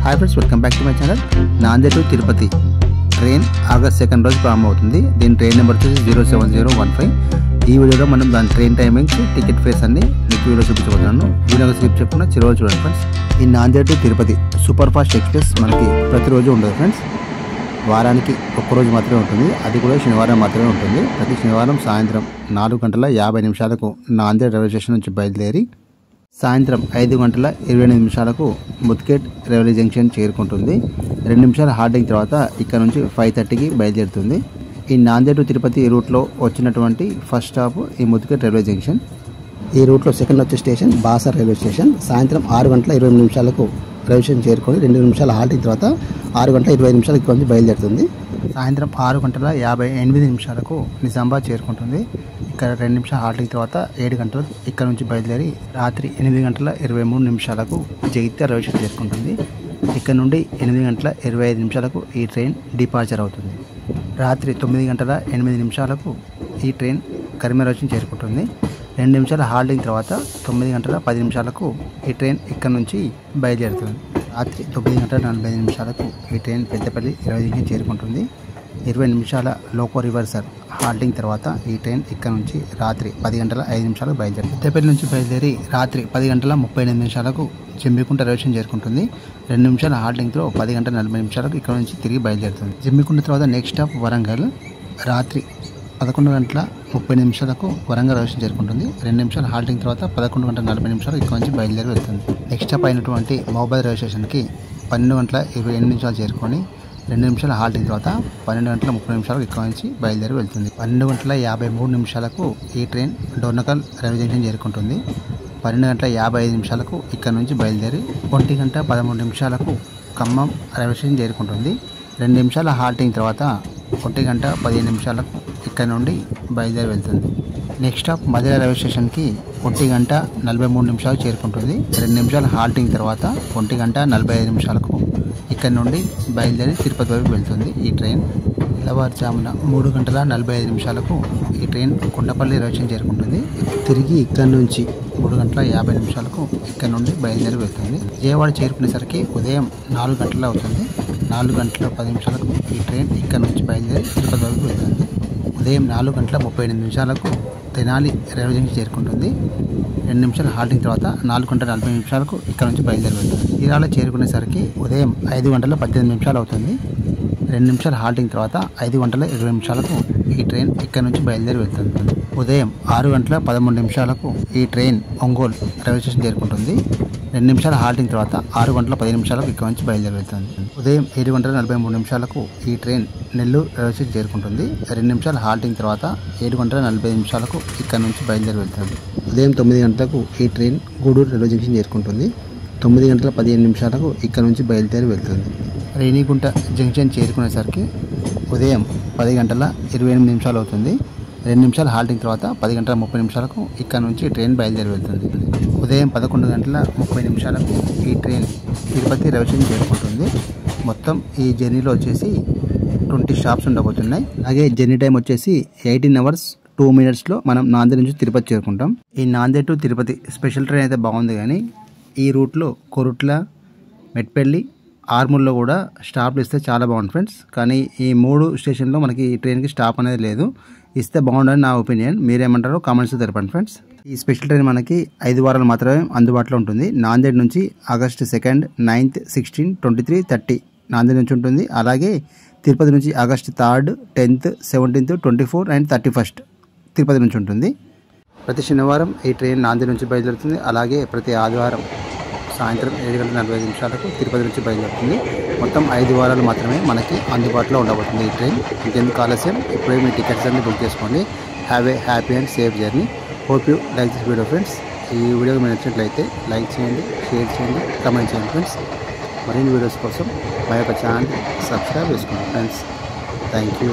Hi friends, welcome back to my channel. Nanded to Tirupati train August 2 రోజు ప్రారంభమవుతుంది. దీని train number వచ్చేసి 07015. ఈ వీడియోలో మనం దాని ట్రైన్ టైమింగ్స్, టికెట్ ఫేర్స్ అన్ని మీకు వీడియో చూపించబోతున్నాను. వీడియో స్కిప్ చెప్పకుండా చివరి చూడండి ఫ్రెండ్స్. ఈ Nanded to Tirupati super fast express మనకి ప్రతిరోజు ఉండదు ఫ్రెండ్స్. వారానికి ఒక్కరోజు మాత్రమే ఉంటుంది. అది కూడా శనివారం మాత్రమే ఉంటుంది. ప్రతి శనివారం సాయంత్రం 4:50 నాందేడ్ రైల్వే స్టేషన్ నుంచి బయలుదేరి సాయంత్రం 5:28 ముత్కేట్ రైల్వే జంక్షన్ చేరుకుంటుంది. 2 నిమిషాల హాల్టింగ్ తర్వాత ఇక్కడ నుంచి 5:30కి బయలుదేరుతుంది. ఈ నాందేడ్ టు తిరుపతి రూట్లో వచ్చినటువంటి ఫస్ట్ స్టాప్ ఈ ముత్కేట్ రైల్వే జంక్షన్. ఈ రూట్లో సెకండ్ వచ్చే స్టేషన్ బాసర్ రైల్వే స్టేషన్. సాయంత్రం 6:28 రైల్వే స్టేషన్ చేరుకొని 2 నిమిషాల హాల్టింగ్ తర్వాత 6:25 ఇక్కడ నుంచి బయలుదేరుతుంది. సాయంత్రం 6:58 నిజామాబాద్ చేరుకుంటుంది. ఇక్కడ 2 నిమిషాల హాల్టింగ్ తర్వాత 7 గంటలకు ఇక్కడ నుంచి బయలుదేరి రాత్రి 8:23 జగిత్యాల రైల్వే స్టేషన్ చేరుకుంటుంది. ఇక్కడ నుండి 8:25 ఈ ట్రైన్ డిపార్చర్ అవుతుంది. రాత్రి 9:08 ఈ ట్రైన్ కరీంనగర్ రైల్వే స్టేషన్ చేరుకుంటుంది. 2 నిమిషాల హాల్టింగ్ తర్వాత 9:10 ఈ ట్రైన్ ఇక్కడ నుంచి బయలుదేరుతుంది. రాత్రి 9:45 ఈ ట్రైన్ పెద్దపల్లి రైల్వే జంక్షన్ చేరుకుంటుంది. 20 నిమిషాల లోకో రివర్సర్ హాల్టింగ్ తర్వాత ఈ ట్రైన్ ఇక్కడ నుంచి రాత్రి 10:05 బయలుదేరుతుంది. పెద్దపల్లి నుంచి బయలుదేరి రాత్రి 10:38 జమ్మికుంట రైల్వే స్టేషన్ చేరుకుంటుంది. 2 నిమిషాల హాల్టింగ్తో 10:40 ఇక్కడ నుంచి తిరిగి బయలుదేరుతుంది. జమ్మికుంట తర్వాత నెక్స్ట్ స్టాప్ వరంగల్. రాత్రి 11:30 వరంగల్ రైల్వే స్టేషన్ చేరుకుంటుంది. 2 నిమిషాల హాల్టింగ్ తర్వాత 11:40 ఇక్కడ నుంచి బయలుదేరి వెళ్తుంది. నెక్స్ట్ స్టాప్ అయినటువంటి మహబూబాద్ రైల్వే స్టేషన్కి 12:28 చేరుకొని 2 నిమిషాల హాల్టింగ్ తర్వాత 12:30 ఇక్కడ నుంచి బయలుదేరి వెళ్తుంది. 12:53 ఈ ట్రైన్ డోర్నకల్ రైల్వే జంక్షన్ చేరుకుంటుంది. 12:55 ఇక్కడ నుంచి బయలుదేరి 1:13 ఖమ్మం రైల్వే స్టేషన్ చేరుకుంటుంది. 2 నిమిషాల హాల్టింగ్ తర్వాత 1:15 ఇక్కడ నుండి బయలుదేరి వెళ్తుంది. నెక్స్ట్ స్టాప్ మధుర రైల్వే స్టేషన్కి 1:43 చేరుకుంటుంది. 2 నిమిషాల హాల్టింగ్ తర్వాత 1:45 ఇక్కడ నుండి బయలుదేరి తిరుపతి వైపు వెళ్తుంది. ఈ ట్రైన్ తెల్లవారుజామున 3:45 ఈ ట్రైన్ కొండపల్లి రైల్వే స్టేషన్ చేరుకుంటుంది. తిరిగి ఇక్కడ నుంచి 3:50 ఇక్కడ నుండి బయలుదేరి వెళ్తుంది. విజయవాడ చేరుకునేసరికి ఉదయం 4 గంటలు అవుతుంది. 4:10 ఈ ట్రైన్ ఇక్కడ నుంచి బయలుదేరి తిరుపతి వైపు వెళ్తుంది. ఉదయం 4:38 తెనాలి రైల్వే జంక్షన్ చేరుకుంటుంది. 2 నిమిషాల హాల్టింగ్ తర్వాత 4:40 ఇక్కడ నుంచి బయలుదేరి వెళ్తుంది. చీరాల చేరుకునేసరికి ఉదయం 5:18 అవుతుంది. 2 నిమిషాల హాల్టింగ్ తర్వాత 5:20 ఈ ట్రైన్ ఇక్కడ నుంచి బయలుదేరి వెళ్తుంది. ఉదయం 6:13 ఈ ట్రైన్ ఒంగోలు రైల్వే స్టేషన్ చేరుకుంటుంది. 2 నిమిషాల హాల్టింగ్ తర్వాత 6:10 ఇక్కడ నుంచి బయలుదేరి వెళ్తుంది. ఉదయం 7:43 ఈ ట్రైన్ నెల్లూరు రైల్వే స్టేషన్ చేరుకుంటుంది. 2 నిమిషాల హాల్టింగ్ తర్వాత 7:45 ఇక్కడ నుంచి బయలుదేరి వెళ్తుంది. ఉదయం 9 గంటలకు ఈ ట్రైన్ గూడూరు రైల్వే జంక్షన్ చేరుకుంటుంది. 9:15 ఇక్కడ నుంచి బయలుదేరి వెళ్తుంది. రేణిగుంట జంక్షన్ చేరుకునేసరికి ఉదయం 10:28 అవుతుంది. 2 నిమిషాల హాల్టింగ్ తర్వాత 10:30 ఇక్కడ నుంచి ట్రైన్ బయలుదేరి వెళ్తుంది. ఉదయం 11:30 ఈ ట్రైన్ తిరుపతి రైల్వే స్టేషన్ చేరుకుంటుంది. మొత్తం ఈ జర్నీలో వచ్చేసి 20 స్టాప్స్ ఉండబోతున్నాయి. అలాగే జర్నీ టైం వచ్చేసి 18 hours 2 minutes మనం నాందేడ్ నుంచి తిరుపతి చేరుకుంటాం. ఈ Nanded to Tirupati special train అయితే బాగుంది, కానీ ఈ రూట్లో కొరుట్ల, మెట్పల్లి, ఆర్మూర్లో కూడా స్టాప్లు ఇస్తే చాలా బాగుంది ఫ్రెండ్స్. కానీ ఈ 3 స్టేషన్లో మనకి ఈ ట్రైన్కి స్టాప్ అనేది లేదు. ఇస్తే బాగుండని నా ఒపీనియన్. మీరేమంటారో కామెంట్స్ తెలపండి ఫ్రెండ్స్. ఈ స్పెషల్ ట్రైన్ మనకి 5 వారాలు మాత్రమే అందుబాటులో ఉంటుంది. నాందేడ్ నుంచి ఆగస్ట్ 2, 9, 16, 23, 30 నాందేడ్ నుంచి ఉంటుంది. అలాగే తిరుపతి నుంచి ఆగస్ట్ 3, 10, 17, 24 and 31 తిరుపతి నుంచి ఉంటుంది. ప్రతి శనివారం ఈ ట్రైన్ నాందేడ్ నుంచి బయలుదేరుతుంది. అలాగే ప్రతి ఆదివారం సాయంత్రం 7:45 తిరుపతి నుంచి బయలుదేరుతుంది. మొత్తం 5 వారాలు మాత్రమే మనకి అందుబాటులో ఉండబోతుంది ఈ ట్రైన్. ఇంకెందుకు ఆలస్యం, ఇప్పుడే మీ టికెట్స్ అన్ని బుక్ చేసుకోండి. Have a happy and safe journey. Hope you like this video friends. ఈ వీడియో మీకు నచ్చినట్లయితే లైక్ చేయండి, షేర్ చేయండి, కామెంట్ చేయండి ఫ్రెండ్స్. మరిన్ని వీడియోస్ కోసం మా యొక్క ఛానల్ సబ్స్క్రైబ్ చేసుకోండి ఫ్రెండ్స్. Thank you.